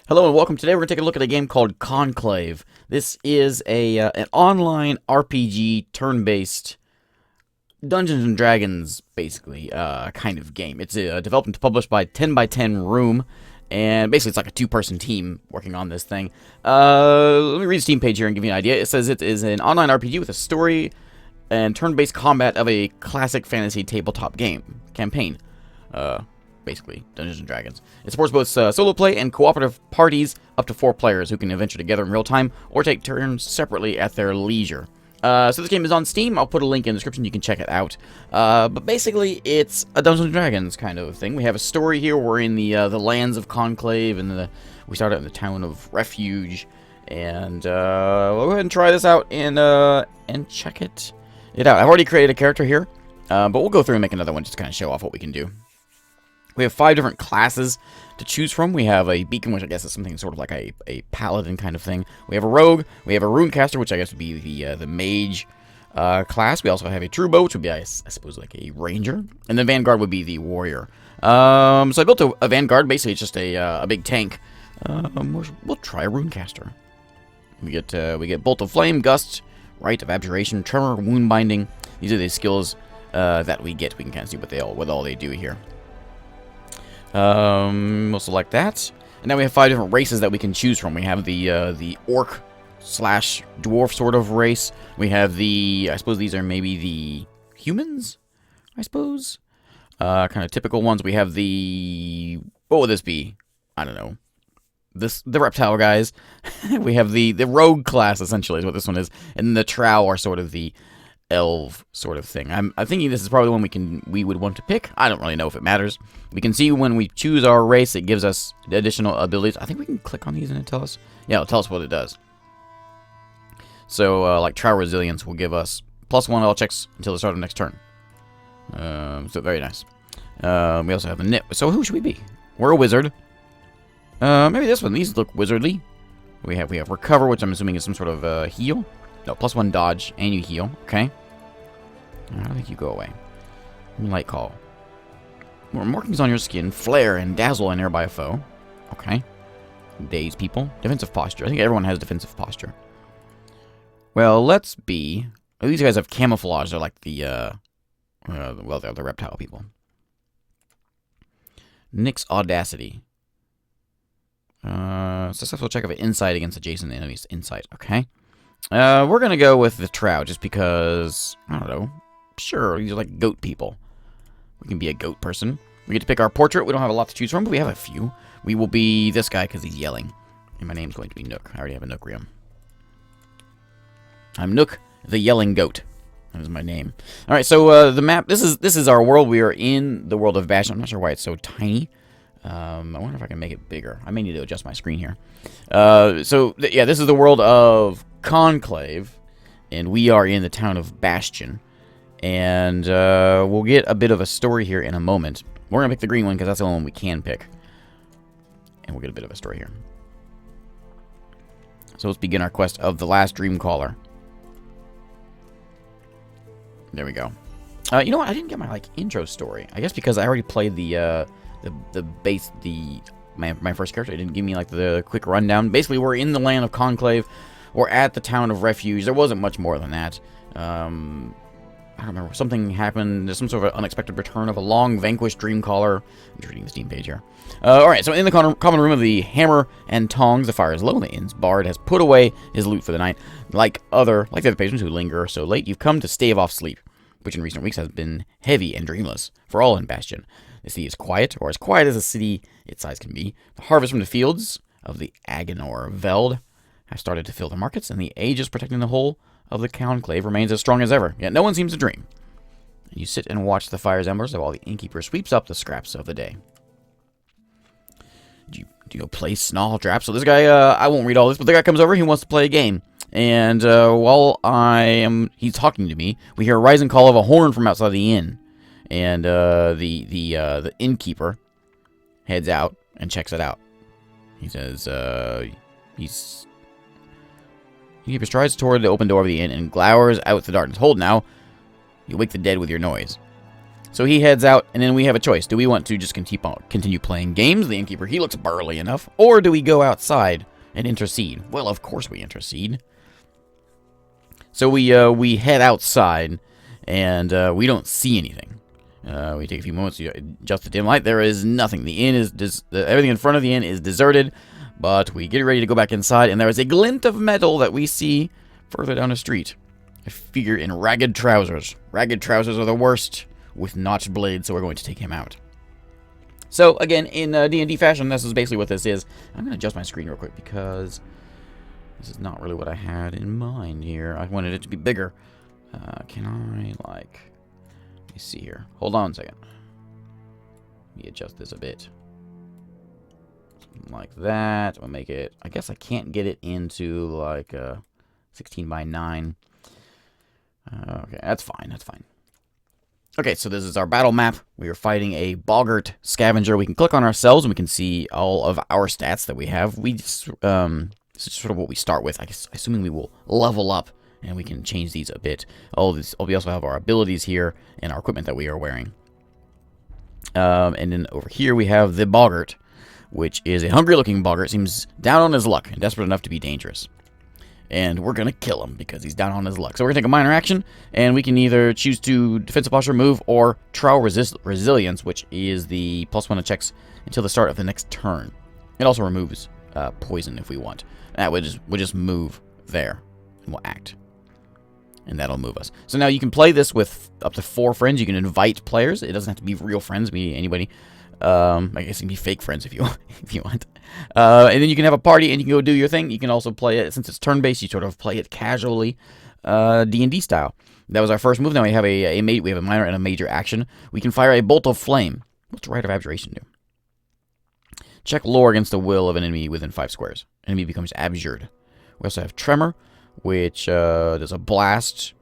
Hello and welcome. Today we're going to take a look at a game called Conclave. This is an online RPG turn-based Dungeons and Dragons, basically, kind of game. It's developed and published by 10 by 10 Room, and basically it's like a two-person team working on this thing. Let me read the Steam page here and give you an idea. It says it is an online RPG with a story and turn-based combat of a classic fantasy tabletop campaign. Basically, Dungeons & Dragons. It supports both solo play and cooperative parties up to 4 players who can adventure together in real time or take turns separately at their leisure. So this game is on Steam. I'll put a link in the description. You can check it out. But basically, it's a Dungeons & Dragons kind of thing. We have a story here. We're in the lands of Conclave, and we start out in the town of Refuge. And we'll go ahead and try this out and check it out. I've already created a character here, but we'll go through and make another one just to kind of show off what we can do. We have 5 different classes to choose from. We have a beacon, which I guess is something sort of like a paladin kind of thing. We have a rogue. We have a runecaster, which I guess would be the mage class. We also have a truebow, which would be, I suppose, like a ranger. And then vanguard would be the warrior. So I built a vanguard. Basically, it's just a big tank. We'll try a runecaster. We get bolt of flame, gust, rite of abjuration, tremor, wound binding. These are the skills that we get. We can kind of see what all they do here. We'll select that. And now we have 5 different races that we can choose from. We have the orc slash dwarf sort of race. We have I suppose these are maybe the humans, I suppose. Kind of typical ones. We have what would this be? I don't know. The reptile guys. We have the rogue class, essentially, is what this one is. And the trow are sort of the elf sort of thing. I'm thinking this is probably the one we would want to pick. I don't really know if it matters. We can see when we choose our race, it gives us additional abilities. I think we can click on these and it tell us. Yeah, it'll tell us what it does. So, like Trow Resilience will give us +1 all checks until the start of next turn. So very nice. We also have a knit. So who should we be? We're a wizard. Maybe this one. These look wizardly. We have recover, which I'm assuming is some sort of heal. No, +1 dodge, and you heal. Okay. I don't think you go away. Light call. More markings on your skin, flare and dazzle a nearby foe. Okay. Daze people. Defensive posture. I think everyone has defensive posture. Well, let's be. Oh, these guys have camouflage. They're like they're the reptile people. Nyx audacity. Successful check of insight against adjacent enemies. Insight. Okay. We're gonna go with the trow just because, I don't know. Sure, these are like goat people. We can be a goat person. We get to pick our portrait. We don't have a lot to choose from, but we have a few. We will be this guy because he's yelling. And my name's going to be Nook. I already have a Nookrium. I'm Nook, the yelling goat. That is my name. Alright, so the map, this is our world. We are in the world of Bastion. I'm not sure why it's so tiny. I wonder if I can make it bigger. I may need to adjust my screen here. Yeah, this is the world of Conclave, and we are in the town of Bastion. And we'll get a bit of a story here in a moment. We're going to pick the green one because that's the only one we can pick. And we'll get a bit of a story here. So let's begin our quest of the last Dreamcaller. There we go. You know what? I didn't get my intro story. I guess because I already played my first character. It didn't give me the quick rundown. Basically, we're in the land of Conclave. We're at the town of Refuge. There wasn't much more than that. I don't remember. Something happened. There's some sort of unexpected return of a long vanquished Dreamcaller. I'm just reading the Steam page here. Alright, so in the common room of the Hammer and Tongs, the fire is low, and the inn's bard has put away his loot for the night. Like the other patrons who linger so late, you've come to stave off sleep, which in recent weeks has been heavy and dreamless for all in Bastion. The city is quiet, or as quiet as a city its size can be. The harvest from the fields of the Agenor Veld have started to fill the markets, and the aegis protecting the whole of the Conclave remains as strong as ever. Yet no one seems to dream. And you sit and watch the fire's embers while the innkeeper sweeps up the scraps of the day. Do you play Snarl Drap? So this guy, I won't read all this, but the guy comes over, he wants to play a game. And while he's talking to me, we hear a rising call of a horn from outside the inn. And the innkeeper heads out and checks it out. He says, Innkeeper strides toward the open door of the inn and glowers out the darkness. Hold now. You wake the dead with your noise. So he heads out, and then we have a choice. Do we want to just continue playing games? The innkeeper, he looks burly enough. Or do we go outside and intercede? Well, of course we intercede. So we head outside, and we don't see anything. We take a few moments to adjust the dim light. There is nothing. The inn is everything in front of the inn is deserted, but we get ready to go back inside, and there is a glint of metal that we see further down the street. A figure in ragged trousers. Ragged trousers are the worst, with notched blades, so we're going to take him out. So, again, in D&D fashion, this is basically what this is. I'm going to adjust my screen real quick, because this is not really what I had in mind here. I wanted it to be bigger. Can I, like... Let me see here. Hold on a second. Let me adjust this a bit. Something like that. We'll make it... I guess I can't get it into, like, 16 by 9. Okay, that's fine. That's fine. Okay, so this is our battle map. We are fighting a boggart scavenger. We can click on ourselves and we can see all of our stats that we have. We just, this is sort of what we start with. I guess, assuming we will level up and we can change these a bit. We also have our abilities here and our equipment that we are wearing. And then over here we have the boggart, which is a hungry-looking boggart. Seems down on his luck and desperate enough to be dangerous. And we're going to kill him because he's down on his luck. So we're going to take a minor action, and we can either choose to defensive posture, move, or trial resilience, which is the +1 to checks until the start of the next turn. It also removes poison if we want. That would just move there, and we'll act. And that'll move us. So now you can play this with up to 4 friends. You can invite players. It doesn't have to be real friends, be anybody. I guess it can be fake friends if you want. And then you can have a party and you can go do your thing. You can also play it, since it's turn-based, you sort of play it casually, D&D style. That was our first move. Now we have a minor and a major action. We can fire a bolt of flame. What's Rite of Abjuration do? Check lore against the will of an enemy within 5 squares. Enemy becomes abjured. We also have Tremor, which does a blast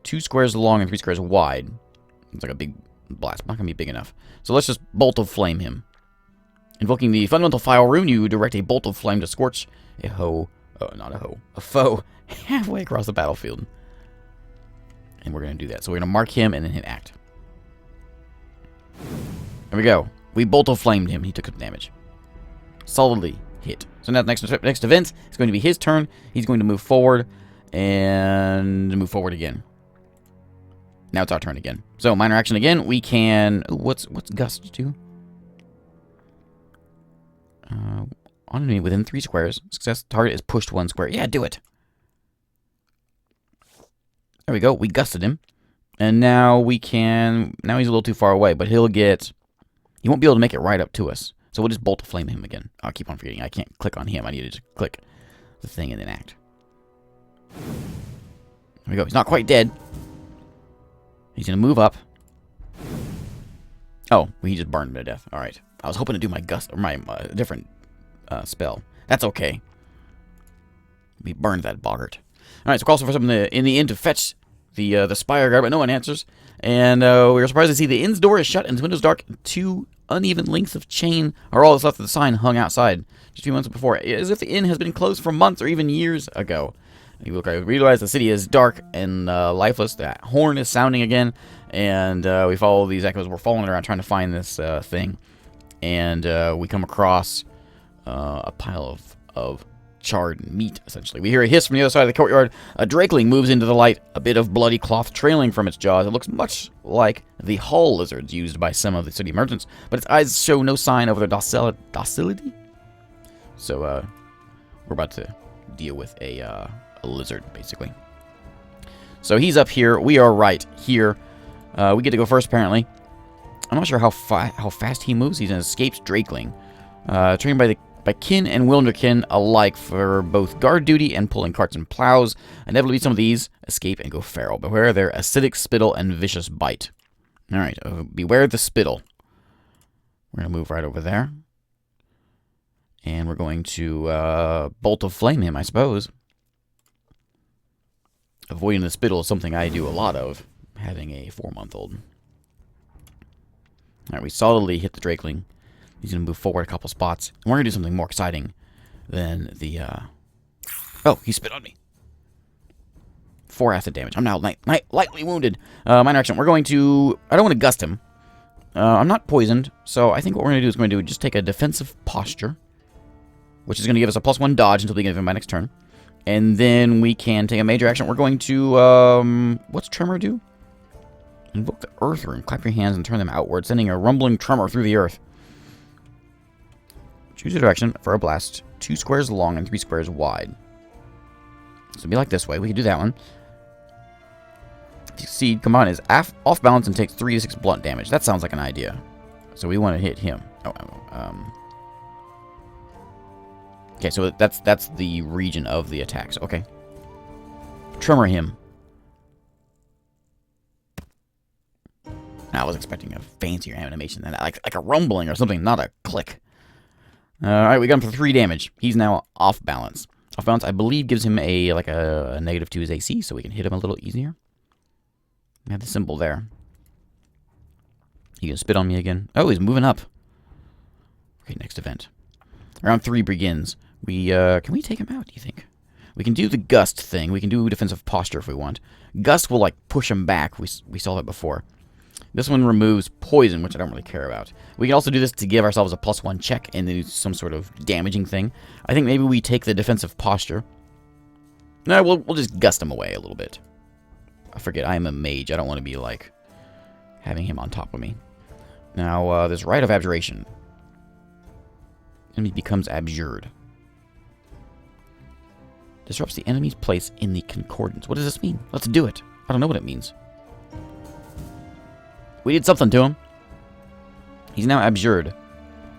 2 squares long and 3 squares wide. It's like a big blast. Not going to be big enough. So let's just bolt of flame him. Invoking the fundamental file rune, you direct a bolt of flame to scorch a foe halfway across the battlefield. And we're going to do that. So we're going to mark him and then hit act. There we go. We bolt of flamed him. He took some damage. Solidly hit. So now the next event is going to be his turn. He's going to move forward and move forward again. Now it's our turn again. So minor action again. We can... Ooh, what's gust do? On enemy within 3 squares. Success target is pushed 1 square. Yeah, do it. There we go. We gusted him. And now we can... Now he's a little too far away, but he'll get... He won't be able to make it right up to us. So we'll just bolt to flame him again. I'll keep on forgetting. I can't click on him. I need to just click the thing and then act. There we go. He's not quite dead. He's going to move up. Oh, he just burned him to death. All right. I was hoping to do my gust or my different spell. That's okay. We burned that boggart. All right, so call for someone in the inn to fetch the spire guard, but no one answers. And we were surprised to see the inn's door is shut and the windows dark. 2 uneven lengths of chain are all that's left of the sign hung outside just a few months before, as if the inn has been closed for months or even years ago. You look, I realize the city is dark and lifeless. That horn is sounding again, and we follow these echoes. We're following around trying to find this thing, and we come across a pile of charred meat, essentially. We hear a hiss from the other side of the courtyard. A drakeling moves into the light, a bit of bloody cloth trailing from its jaws. It looks much like the hull lizards used by some of the city merchants, but its eyes show no sign of their docility. So, we're about to deal with a lizard, basically. So he's up here. We are right here. We get to go first, apparently. I'm not sure how fast he moves. He's an escaped drakeling, trained by kin and wilderkin alike for both guard duty and pulling carts and plows. Inevitably, some of these escape and go feral. Beware their acidic spittle and vicious bite. All right, beware the spittle. We're going to move right over there. And we're going to bolt of flame him, I suppose. Avoiding the spittle is something I do a lot of, having a 4-month-old. All right, we solidly hit the drakeling. He's going to move forward a couple spots. And we're going to do something more exciting than the... Oh, he spit on me. 4 acid damage. I'm now lightly wounded. Minor action. We're going to... I don't want to gust him. I'm not poisoned, so I think what we're going to do is going to just take a defensive posture, which is going to give us a +1 dodge until the beginning of my next turn. And then we can take a major action. We're going to, what's Tremor do? Invoke the Earth Rune. Clap your hands and turn them outward, sending a rumbling tremor through the earth. Choose a direction for a blast. 2 squares long and 3 squares wide. So it'll be like this way. We can do that one. If you succeed, come on, is off balance and takes 3 to 6 blunt damage. That sounds like an idea. So we want to hit him. Okay, so that's the region of the attacks. Okay. Tremor him. I was expecting a fancier animation than that, like a rumbling or something, not a click. Alright, we got him for 3 damage. He's now off balance. Off balance, I believe, gives him a negative to his AC, so we can hit him a little easier. We have the symbol there. He gonna spit on me again? Oh, he's moving up. Okay, next event. Round 3 begins. Can we take him out, do you think? We can do the gust thing. We can do defensive posture if we want. Gust will, like, push him back. We saw that before. This one removes poison, which I don't really care about. We can also do this to give ourselves a +1 check and then do some sort of damaging thing. I think maybe we take the defensive posture. No, we'll just gust him away a little bit. I forget, I am a mage. I don't want to be, like, having him on top of me. Now, this Rite of Abjuration. Enemy becomes abjured. Disrupts the enemy's place in the concordance. What does this mean? Let's do it. I don't know what it means. We did something to him. He's now abjured.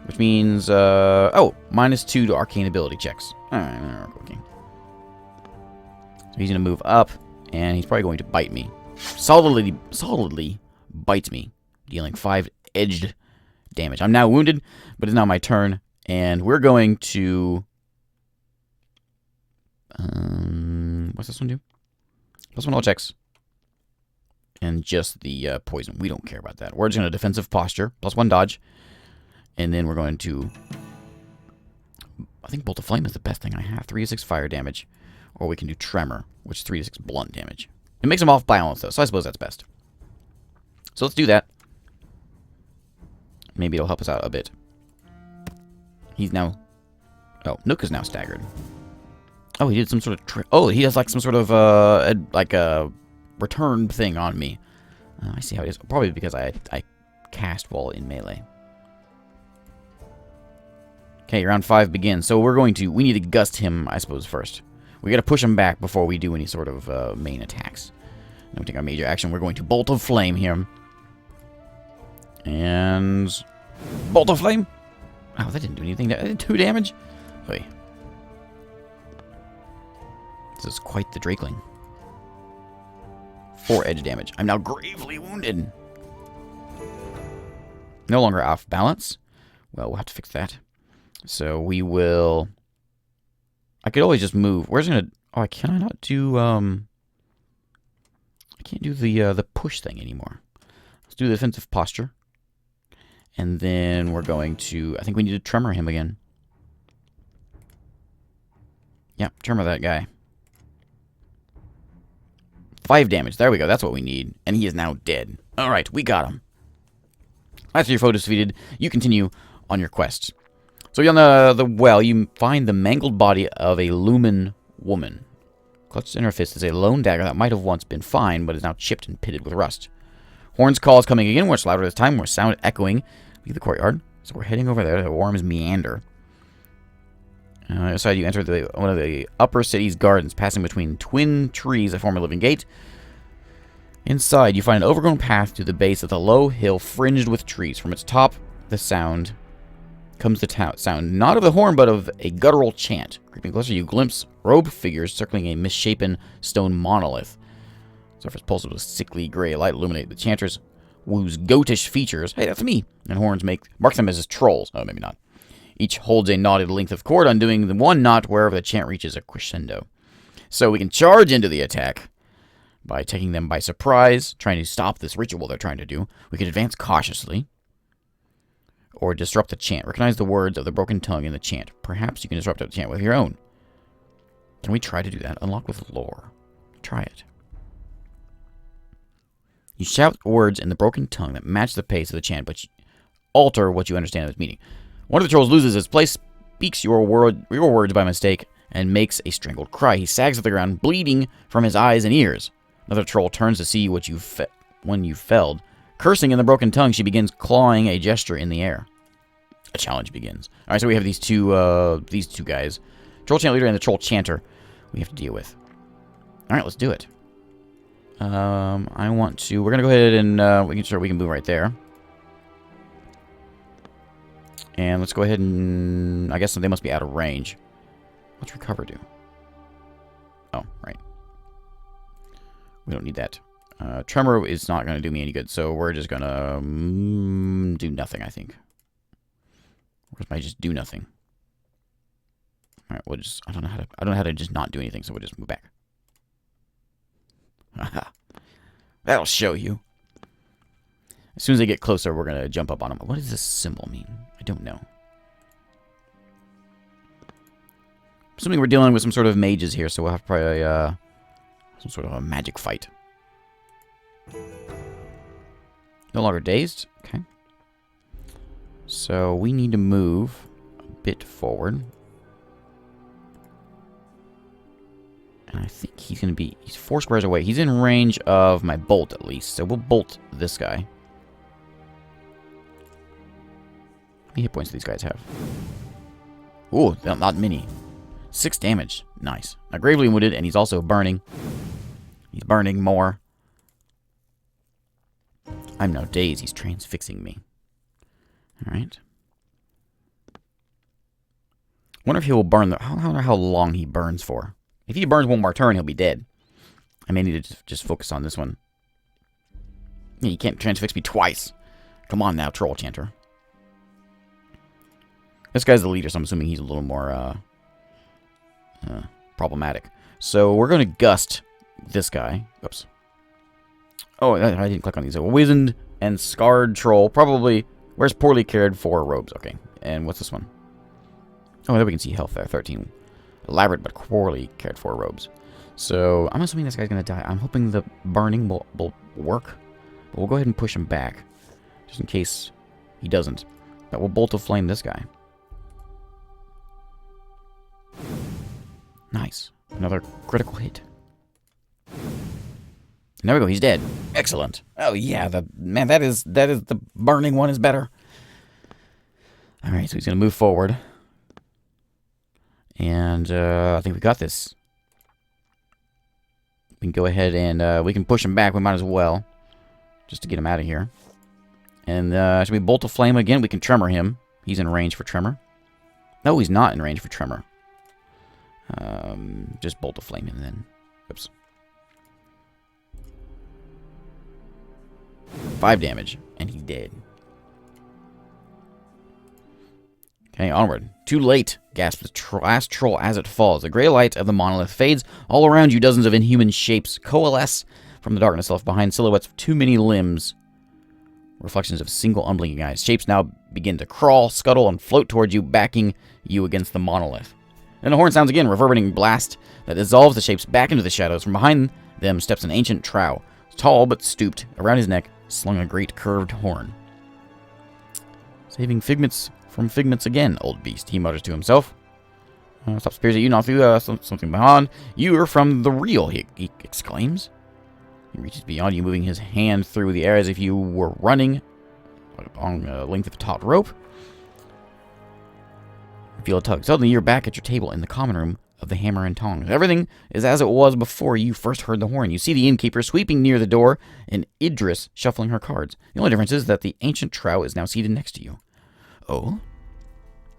Which means, oh, -2 to arcane ability checks. Alright, okay. So he's going to move up, and he's probably going to bite me. Solidly bites me, dealing 5 edged damage. I'm now wounded, but it's now my turn, and we're going to... what's this one do? +1 all checks. And just the poison. We don't care about that. We're just going to defensive posture. +1 dodge. And then we're going to... I think Bolt of Flame is the best thing I have. 3 to 6 fire damage. Or we can do Tremor, which is 3 to 6 blunt damage. It makes him off balance, though, so I suppose that's best. So let's do that. Maybe it'll help us out a bit. He's now... Oh, Nook is now staggered. Oh, he did some sort of... Oh, he has like some sort of, like a return thing on me. I see how it is. Probably because I cast while in melee. Okay, round 5 begins. So we're going to... We need to gust him, I suppose, first. We got to push him back before we do any sort of main attacks. Then we take our major action. We're going to Bolt of Flame him. And... Bolt of Flame? Oh, that didn't do anything. That did 2 damage? Wait. This is quite the Drakeling. 4 edge damage. I'm now gravely wounded. No longer off balance. Well, we'll have to fix that. So we will... I could always just move. Where's it gonna... Oh, can I not do... I can't do the push thing anymore. Let's do the defensive posture. And then we're going to... I think we need to Tremor him again. Yeah, Tremor that guy. 5 damage. There we go. That's what we need. And he is now dead. Alright, we got him. After your foe is defeated, you continue on your quest. So you're on the well, you find the mangled body of a Lumen woman. Clutched in her fist is a lone dagger that might have once been fine, but is now chipped and pitted with rust. Horn's call is coming again, much louder this time, more sound echoing. Leave the courtyard. So we're heading over there to the Worm's Meander. On the other side, you enter one of the upper city's gardens, passing between twin trees that form a living gate. Inside, you find an overgrown path to the base of the low hill fringed with trees. From its top, the sound comes the sound not of the horn, but of a guttural chant. Creeping closer, you glimpse robed figures circling a misshapen stone monolith. Surface pulses with sickly gray light illuminate the chanters, whose goatish features, hey, that's me, and horns mark them as trolls. Oh, maybe not. Each holds a knotted length of cord, undoing the one knot wherever the chant reaches a crescendo. So we can charge into the attack by taking them by surprise, trying to stop this ritual they're trying to do. We can advance cautiously, or disrupt the chant. Recognize the words of the broken tongue in the chant. Perhaps you can disrupt the chant with your own. Can we try to do that? Unlock with lore. Try it. You shout words in the broken tongue that match the pace of the chant, but alter what you understand of its meaning. One of the trolls loses his place, speaks your words by mistake, and makes a strangled cry. He sags to the ground, bleeding from his eyes and ears. Another troll turns to see what when you felled. Cursing in the broken tongue, she begins clawing a gesture in the air. A challenge begins. All right, so we have these two guys, troll chant leader and the troll chanter. We have to deal with. All right, let's do it. We're gonna go ahead and we can move right there. And let's go ahead and I guess they must be out of range. What's recover do? Oh, right. We don't need that. Tremor is not going to do me any good, so we're just going to do nothing, I think. Or might just do nothing. All right, we'll just I don't know how to just not do anything, so we'll just move back. Haha. That'll show you. As soon as they get closer, we're going to jump up on them. What does this symbol mean? I don't know. Assuming we're dealing with some sort of mages here, so we'll have probably some sort of a magic fight. No longer dazed. Okay. So we need to move a bit forward. And I think he's he's 4 squares away. He's in range of my bolt at least. So we'll bolt this guy. How many hit points do these guys have? Ooh, not many. 6 damage. Nice. Now gravely wounded, and he's also burning. He's burning more. I'm now dazed. He's transfixing me. Alright. Wonder if he will burn I don't know how long he burns for. If he burns one more turn, he'll be dead. I may need to just focus on this one. Yeah, you can't transfix me twice. Come on now, Troll Chanter. This guy's the leader, so I'm assuming he's a little more problematic. So we're going to gust this guy. Oops. Oh, I didn't click on these. A wizened and scarred troll. Probably wears poorly cared for robes. Okay. And what's this one? Oh, there we can see health there. 13. Elaborate but poorly cared for robes. So I'm assuming this guy's going to die. I'm hoping the burning will work. But we'll go ahead and push him back. Just in case he doesn't. But we'll bolt of flame this guy. Nice. Another critical hit. And there we go. He's dead. Excellent. Oh yeah, that is the burning one is better. All right, so he's gonna move forward, and I think we got this. We can go ahead and we can push him back. We might as well, just to get him out of here. And should we bolt a flame again? We can tremor him. He's in range for tremor. No, he's not in range for tremor. Just bolt a flame him then. Oops. 5 damage, and he's dead. Okay, onward. Too late, gasps the last troll as it falls. The gray light of the monolith fades. All around you, dozens of inhuman shapes coalesce from the darkness left behind, silhouettes of too many limbs. Reflections of single unblinking eyes. Shapes now begin to crawl, scuttle, and float towards you, backing you against the monolith. Then the horn sounds again, reverberating blast that dissolves the shapes back into the shadows. From behind them steps an ancient trow. Tall but stooped, around his neck slung a great curved horn. Saving figments from figments again, old beast, he mutters to himself. Stops, peers at you, not through something beyond. You are from the real, he exclaims. He reaches beyond you, moving his hand through the air as if you were running along a length of taut rope. You feel a tug. Suddenly, you're back at your table in the common room of the Hammer and Tongs. Everything is as it was before you first heard the horn. You see the innkeeper sweeping near the door and Idris shuffling her cards. The only difference is that the ancient trow is now seated next to you. Oh?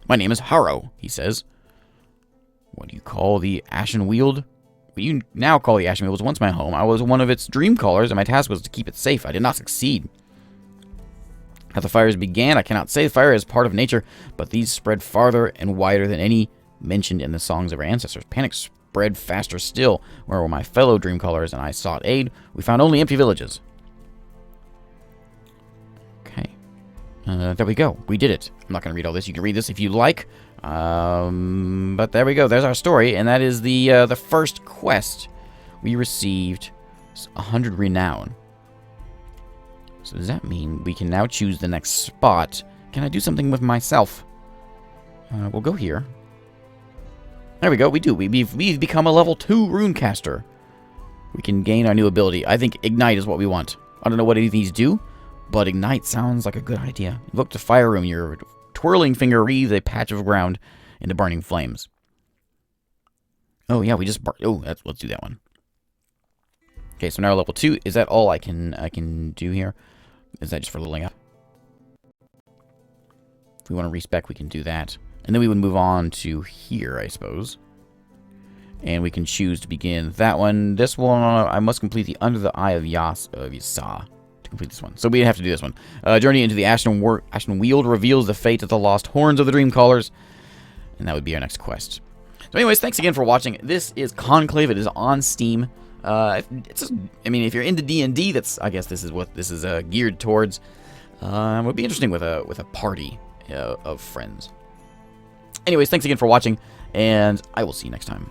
My name is Harrow, he says. What do you call the Ashen Weald? What you now call the Ashen Weald was once my home. I was one of its Dreamcallers, and my task was to keep it safe. I did not succeed. How the fires began, I cannot say. Fire is part of nature, but these spread farther and wider than any mentioned in the songs of our ancestors. Panic spread faster still. Where were my fellow Dreamcallers, and I sought aid. We found only empty villages. Okay. There we go. We did it. I'm not going to read all this. You can read this if you like. But there we go. There's our story, and that is the first quest. We received 100 renown. So does that mean we can now choose the next spot? Can I do something with myself? We'll go here. There we go, we do. We've become a level 2 runecaster. We can gain our new ability. I think Ignite is what we want. I don't know what any of these do, but Ignite sounds like a good idea. Invoke the fire room. Your twirling finger wreathes a patch of ground into burning flames. Oh, yeah, we just... let's do that one. Okay, so now level 2. Is that all I can do here? Is that just for leveling up? If we want to respec, we can do that. And then we would move on to here, I suppose. And we can choose to begin that one. This one, I must complete the Under the Eye of Yasa to complete this one. So we have to do this one. Journey into the Ashen Weald reveals the fate of the lost horns of the Dreamcallers. And that would be our next quest. So anyways, thanks again for watching. This is Conclave. It is on Steam. It's just, I mean, if you're into D&D, that's, I guess this is what this is geared towards. It would be interesting with a party of friends. Anyways, thanks again for watching, and I will see you next time.